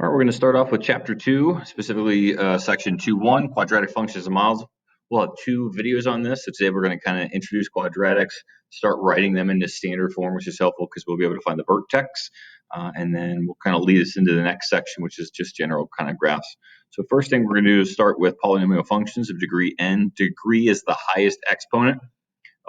All right, we're going to start off with chapter 2, specifically section 2.1, quadratic functions and models. We'll have 2 videos on this. So today we're going to kind of introduce quadratics, start writing them into standard form, which is helpful because we'll be able to find the vertex. And then we'll kind of lead us into the next section, which is just general kind of graphs. So first thing we're going to do is start with polynomial functions of degree n. Degree is the highest exponent.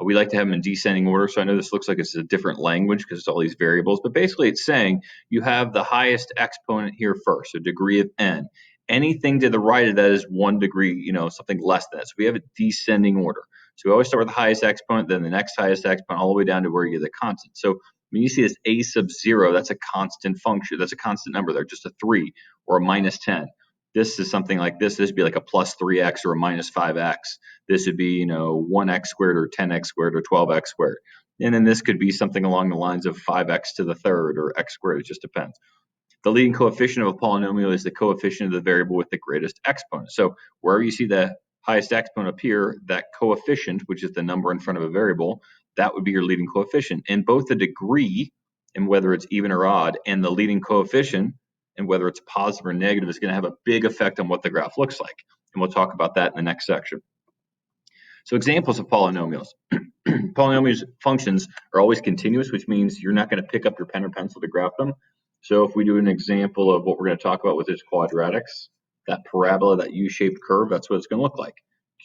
We like to have them in descending order. So I know this looks like it's a different language because it's all these variables, but basically it's saying you have the highest exponent here first, so degree of n. Anything to the right of that is 1 degree, something less than that. So we have a descending order. So we always start with the highest exponent, then the next highest exponent, all the way down to where you get the constant. So when you see this a sub 0, that's a constant function. That's a constant number there, just a 3 or a minus 10. This is something like this. This would be like a plus 3x or a minus 5x. This would be, 1x squared or 10x squared or 12x squared. And then this could be something along the lines of 5x to the third or x squared. It just depends. The leading coefficient of a polynomial is the coefficient of the variable with the greatest exponent. So wherever you see the highest exponent appear, that coefficient, which is the number in front of a variable, that would be your leading coefficient. And both the degree, and whether it's even or odd, and the leading coefficient, and whether it's positive or negative, is going to have a big effect on what the graph looks like. And we'll talk about that in the next section. So examples of polynomials. Polynomials functions are always continuous, which means you're not going to pick up your pen or pencil to graph them. So if we do an example of what we're going to talk about with this quadratics, that parabola, that U-shaped curve, that's what it's going to look like.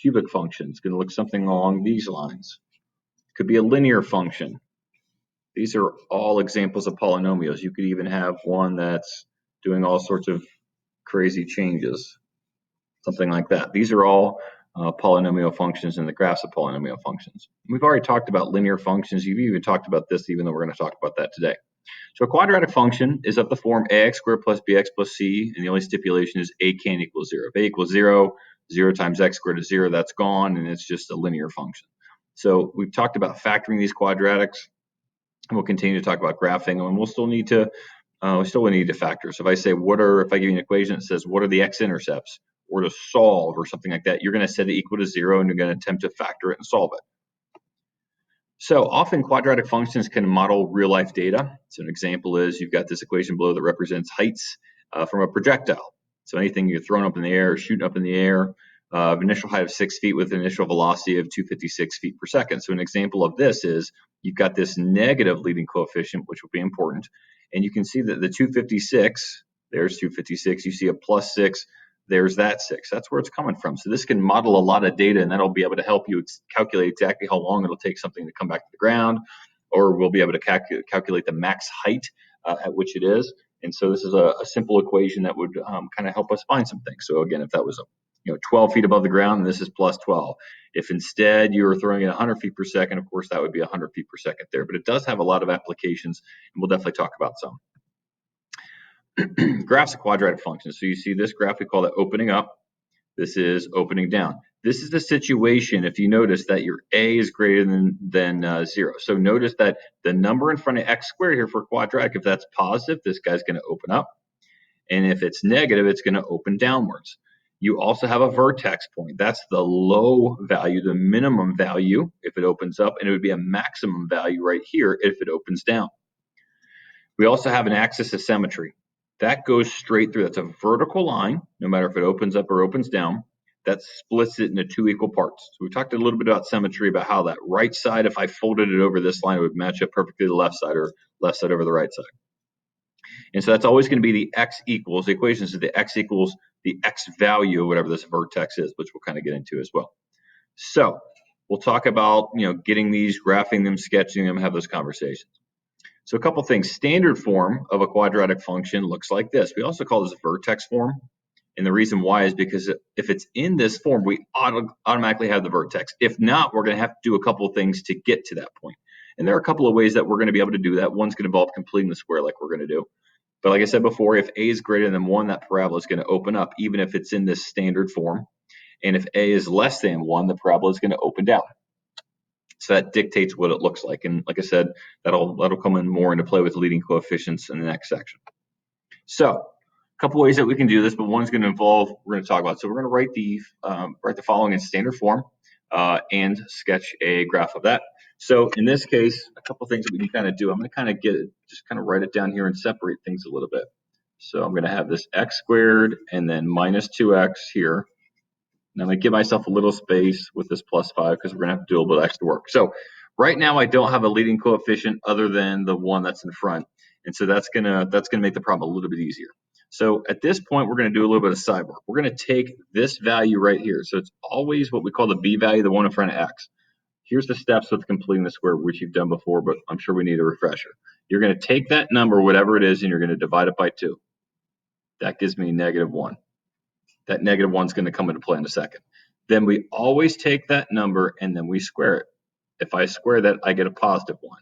Cubic function is going to look something along these lines. It could be a linear function. These are all examples of polynomials. You could even have one that's doing all sorts of crazy changes, something like that. These are all polynomial functions and the graphs of polynomial functions. We've already talked about linear functions. You've even talked about this, even though we're going to talk about that today. So a quadratic function is of the form ax squared plus bx plus c, and the only stipulation is a can't equal 0. If a equals 0, 0 times x squared is 0, that's gone, and it's just a linear function. So we've talked about factoring these quadratics, and we'll continue to talk about graphing, and we'll still need to factor. So if I say if I give you an equation that says what are the x-intercepts, or to solve or something like that, you're going to set it equal to 0 and you're going to attempt to factor it and solve it. So often quadratic functions can model real life data. So an example is you've got this equation below that represents heights from a projectile. So anything you're throwing up in the air or shooting up in the air, initial height of 6 feet with an initial velocity of 256 feet per second. So an example of this is you've got this negative leading coefficient, which will be important. And you can see that the 256, there's 256, you see a plus 6, there's that 6. That's where it's coming from. So this can model a lot of data, and that'll be able to help you calculate exactly how long it'll take something to come back to the ground, or we'll be able to calculate the max height at which it is. And so this is a simple equation that would kind of help us find some things. So again, if that was 12 feet above the ground, and this is plus 12. If instead you were throwing it 100 feet per second, of course, that would be 100 feet per second there. But it does have a lot of applications, and we'll definitely talk about some. Graphs of quadratic functions. So you see this graph, we call that opening up. This is opening down. This is the situation if you notice that your a is greater than 0. So notice that the number in front of x squared here for quadratic, if that's positive, this guy's going to open up. And if it's negative, it's going to open downwards. You also have a vertex point. That's the low value, the minimum value if it opens up, and it would be a maximum value right here if it opens down. We also have an axis of symmetry. That goes straight through. That's a vertical line, no matter if it opens up or opens down. That splits it into 2 equal parts. So we talked a little bit about symmetry, about how that right side, if I folded it over this line, it would match up perfectly to the left side, or left side over the right side. And so that's always going to be the x equals, the equation is the x equals the x value of whatever this vertex is, which we'll kind of get into as well. So we'll talk about, getting these, graphing them, sketching them, have those conversations. So a couple things. Standard form of a quadratic function looks like this. We also call this vertex form. And the reason why is because if it's in this form, we automatically have the vertex. If not, we're going to have to do a couple of things to get to that point. And there are a couple of ways that we're going to be able to do that. One's going to involve completing the square like we're going to do. But like I said before, if a is greater than 1, that parabola is going to open up, even if it's in this standard form. And if a is less than 1, the parabola is going to open down. So that dictates what it looks like. And like I said, that'll come in more into play with leading coefficients in the next section. So a couple ways that we can do this, but one's going to involve, we're going to talk about. So we're going to write the following in standard form and sketch a graph of that. So in this case, a couple things that we can kind of do. I'm going to kind of write it down here and separate things a little bit. So I'm going to have this x squared and then minus 2x here. And I'm going to give myself a little space with this plus 5 because we're going to have to do a little bit of extra work. So right now I don't have a leading coefficient other than the one that's in front. And so that's gonna make the problem a little bit easier. So at this point, we're going to do a little bit of side work. We're going to take this value right here. So it's always what we call the b value, the one in front of x. Here's the steps of completing the square, which you've done before, but I'm sure we need a refresher. You're going to take that number, whatever it is, and you're going to divide it by 2. That gives me -1. That -1 is going to come into play in a second. Then we always take that number and then we square it. If I square that, I get a +1.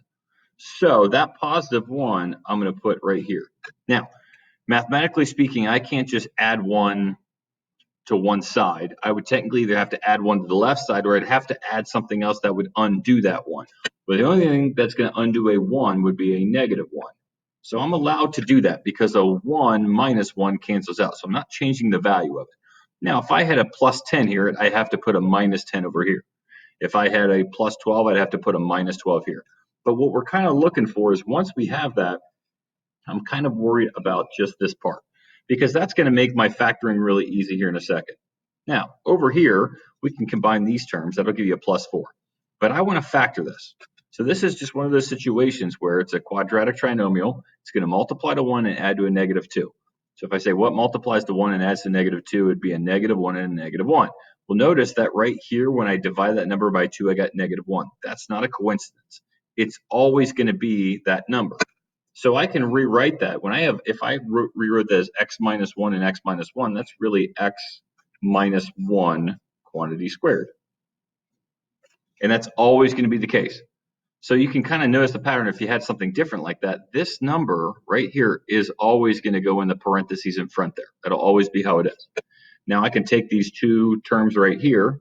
So that +1, I'm going to put right here. Now, mathematically speaking, I can't just add 1 to one side. I would technically either have to add 1 to the left side or I'd have to add something else that would undo that 1. But the only thing that's going to undo a 1 would be a -1. So I'm allowed to do that because a 1 minus 1 cancels out. So I'm not changing the value of it. Now, if I had a +10 here, I'd have to put a -10 over here. If I had a +12, I'd have to put a -12 here. But what we're kind of looking for is once we have that, I'm kind of worried about just this part because that's going to make my factoring really easy here in a second. Now, over here, we can combine these terms. That'll give you a +4. But I want to factor this. So this is just one of those situations where it's a quadratic trinomial. It's going to multiply to 1 and add to a -2. So if I say what multiplies to 1 and adds to -2, it'd be a -1 and a -1. Well, notice that right here, when I divide that number by 2, I got -1. That's not a coincidence. It's always going to be that number. So I can rewrite that. If I rewrote that as x minus 1 and x minus 1, that's really x minus 1 quantity squared. And that's always going to be the case. So you can kind of notice the pattern if you had something different like that. This number right here is always going to go in the parentheses in front there. That'll always be how it is. Now I can take these two terms right here.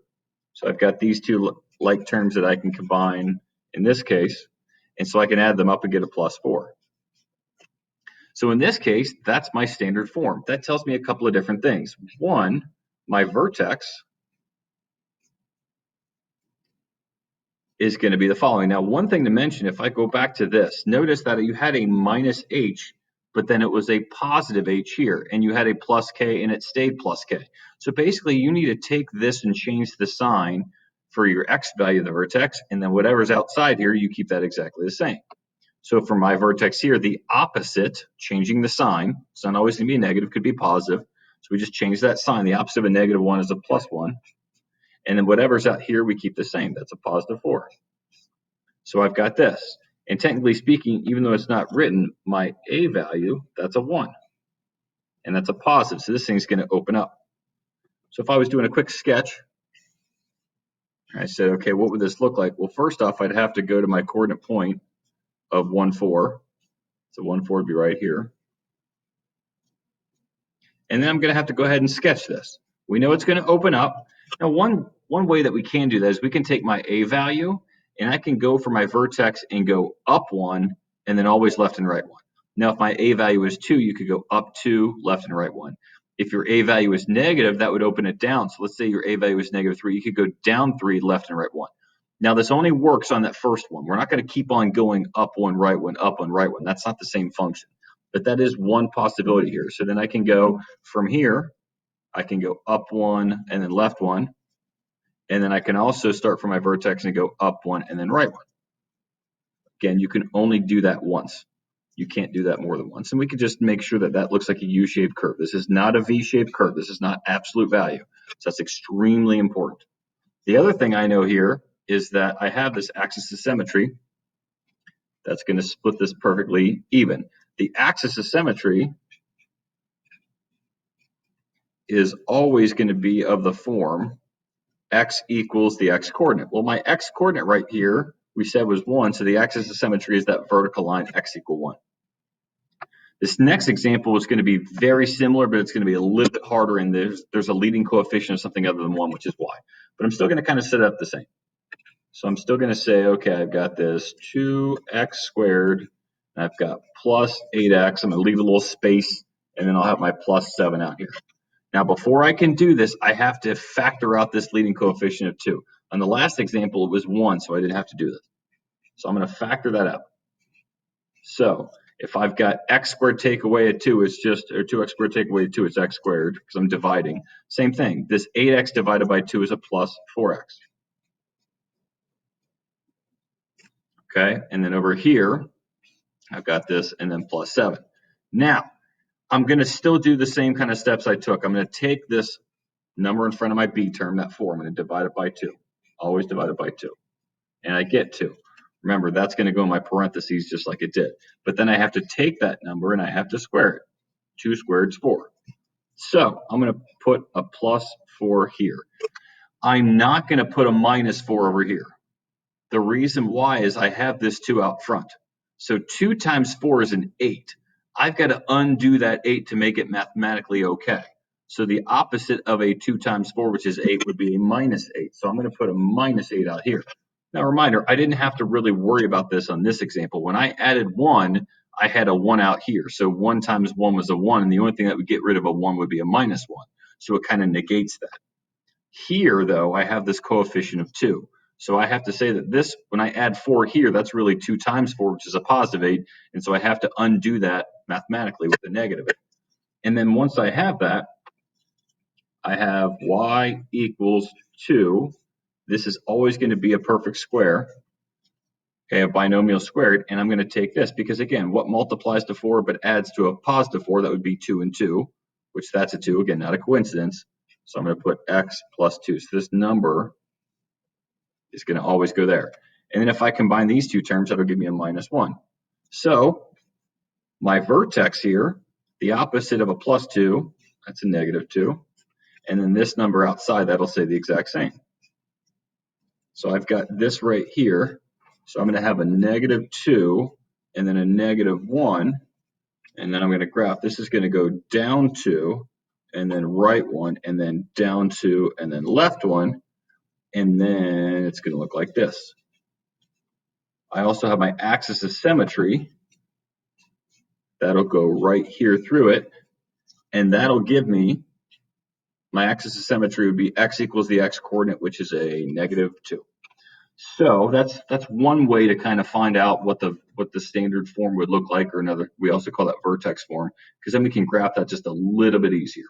So I've got these two like terms that I can combine in this case. And so I can add them up and get a +4. So in this case, that's my standard form. That tells me a couple of different things. One, my vertex is going to be the following. Now, one thing to mention, if I go back to this, notice that you had a -h, but then it was a +h here, and you had a +k, and it stayed +k. So basically, you need to take this and change the sign for your x value of the vertex, and then whatever's outside here, you keep that exactly the same. So for my vertex here, the opposite, changing the sign, it's not always going to be negative, could be positive. So we just change that sign. The opposite of a -1 is a +1. And then whatever's out here, we keep the same. That's a +4. So I've got this. And technically speaking, even though it's not written, my a value, that's a 1. And that's a positive. So this thing's going to open up. So if I was doing a quick sketch, I said, okay, what would this look like? Well, first off, I'd have to go to my coordinate point of 1, 4. So 1, 4 would be right here. And then I'm going to have to go ahead and sketch this. We know it's going to open up. Now, one way that we can do that is we can take my a value, and I can go for my vertex and go up 1, and then always left and right 1. Now, if my a value is 2, you could go up 2, left and right 1. If your a value is negative, that would open it down. So let's say your a value is -3. You could go down 3, left and right 1. Now, this only works on that first one. We're not going to keep on going up 1, right 1, up 1, right 1. That's not the same function. But that is one possibility here. So then I can go from here, I can go up 1 and then left 1. And then I can also start from my vertex and go up 1 and then right 1. Again, you can only do that once. You can't do that more than once. And we can just make sure that that looks like a U-shaped curve. This is not a V-shaped curve. This is not absolute value. So that's extremely important. The other thing I know here is that I have this axis of symmetry that's going to split this perfectly even. The axis of symmetry is always going to be of the form x equals the x coordinate. Well, my x coordinate right here, we said was 1, so the axis of symmetry is that vertical line x equal 1. This next example is going to be very similar, but it's going to be a little bit harder, and there's a leading coefficient of something other than 1, which is y. But I'm still going to kind of set it up the same. So I'm still going to say, okay, I've got this 2x squared, and I've got plus 8x. I'm going to leave a little space, and then I'll have my plus 7 out here. Now, before I can do this, I have to factor out this leading coefficient of 2. On the last example, it was 1, so I didn't have to do this. So I'm going to factor that out. So If I've got x squared take away a 2, it's just, or 2x squared take away a 2, it's x squared, because I'm dividing. Same thing. This 8x divided by 2 is a plus 4x. Okay, and then over here, I've got this, and then plus 7. Now, I'm going to still do the same kind of steps I took. I'm going to take this number in front of my b term, that 4. I'm going to divide it by 2. Always divide it by 2. And I get 2. Remember, that's going to go in my parentheses just like it did. But then I have to take that number and I have to square it. 2 squared is 4. So I'm going to put a plus 4 here. I'm not going to put a minus 4 over here. The reason why is I have this 2 out front. So 2 times 4 is an 8. I've got to undo that 8 to make it mathematically okay. So the opposite of a 2 times 4, which is 8, would be a minus 8. So I'm going to put a minus 8 out here. Now, reminder, I didn't have to really worry about this on this example. When I added 1, I had a 1 out here. So 1 times 1 was a 1, and the only thing that would get rid of a 1 would be a minus 1. So it kind of negates that. Here, though, I have this coefficient of 2. So I have to say that this, when I add 4 here, that's really 2 times 4, which is a positive 8. And so I have to undo that mathematically with a negative 8. And then once I have that, I have y equals 2. This is always going to be a perfect square, okay, a binomial squared. And I'm going to take this because, again, what multiplies to 4 but adds to a positive 4? That would be 2 and 2, which that's a 2. Again, not a coincidence. So I'm going to put x plus 2. So this number is going to always go there. And then if I combine these two terms, that'll give me a minus 1. So my vertex here, the opposite of a plus 2, that's a negative 2. And then this number outside, that'll say the exact same. So I've got this right here. So I'm going to have a negative 2 and then a negative 1. And then I'm going to graph. This is going to go down 2 and then right 1 and then down 2 and then left 1. And then it's going to look like this. I also have my axis of symmetry. That'll go right here through it. And that'll give me, my axis of symmetry would be x equals the x coordinate, which is a negative 2. So that's one way to kind of find out what the standard form would look like, or another, we also call that vertex form, because then we can graph that just a little bit easier.